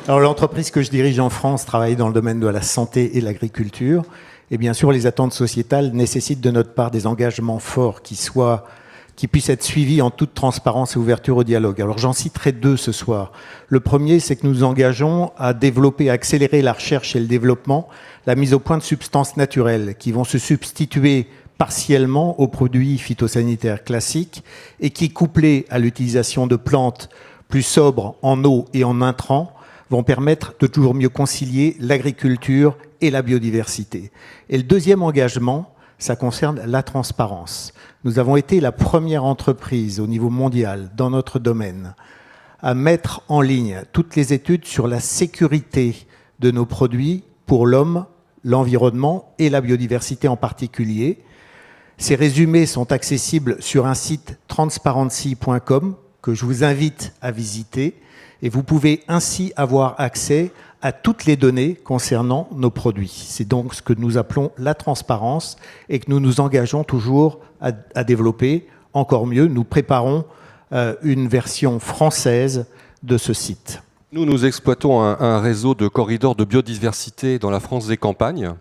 Alors l'entreprise que je dirige en France travaille dans le domaine de la santé et de l'agriculture. Et bien sûr, les attentes sociétales nécessitent de notre part des engagements forts qui puissent être suivis en toute transparence et ouverture au dialogue. Alors j'en citerai deux ce soir. Le premier, c'est que nous nous engageons à développer, à accélérer la recherche et le développement, la mise au point de substances naturelles qui vont se substituer partiellement aux produits phytosanitaires classiques et qui, couplés à l'utilisation de plantes plus sobres en eau et en intrants, vont permettre de toujours mieux concilier l'agriculture et la biodiversité. Et le deuxième engagement, ça concerne la transparence. Nous avons été la première entreprise au niveau mondial dans notre domaine à mettre en ligne toutes les études sur la sécurité de nos produits pour l'homme, l'environnement et la biodiversité en particulier. Ces résumés sont accessibles sur un site transparency.com que je vous invite à visiter et vous pouvez ainsi avoir accès à toutes les données concernant nos produits. C'est donc ce que nous appelons la transparence et que nous nous engageons toujours à développer encore mieux. Nous préparons une version française de ce site. Nous exploitons un réseau de corridors de biodiversité dans la France des campagnes.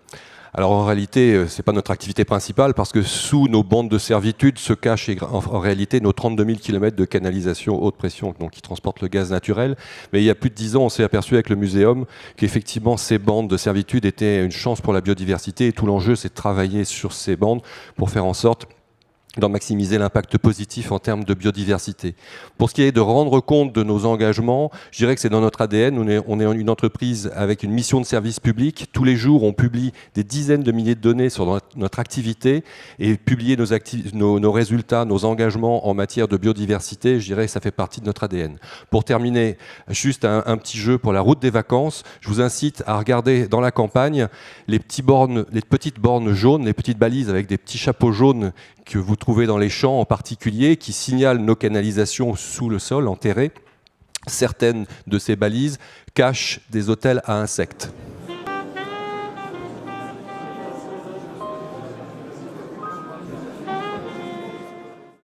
Alors en réalité, ce n'est pas notre activité principale parce que sous nos bandes de servitude se cachent en réalité nos 32 000 km de canalisation haute pression donc, qui transportent le gaz naturel. Mais il y a plus de 10 ans, on s'est aperçu avec le muséum qu'effectivement ces bandes de servitude étaient une chance pour la biodiversité et tout l'enjeu c'est de travailler sur ces bandes pour faire en sorte d'en maximiser l'impact positif en termes de biodiversité. Pour ce qui est de rendre compte de nos engagements, je dirais que c'est dans notre ADN. On est une entreprise avec une mission de service public. Tous les jours, on publie des dizaines de milliers de données sur notre activité et publier nos résultats, nos engagements en matière de biodiversité, je dirais que ça fait partie de notre ADN. Pour terminer, juste un petit jeu pour la route des vacances. Je vous incite à regarder dans la campagne les petites bornes jaunes, les petites balises avec des petits chapeaux jaunes que vous trouvez dans les champs en particulier, qui signalent nos canalisations sous le sol, enterrées. Certaines de ces balises cachent des hôtels à insectes.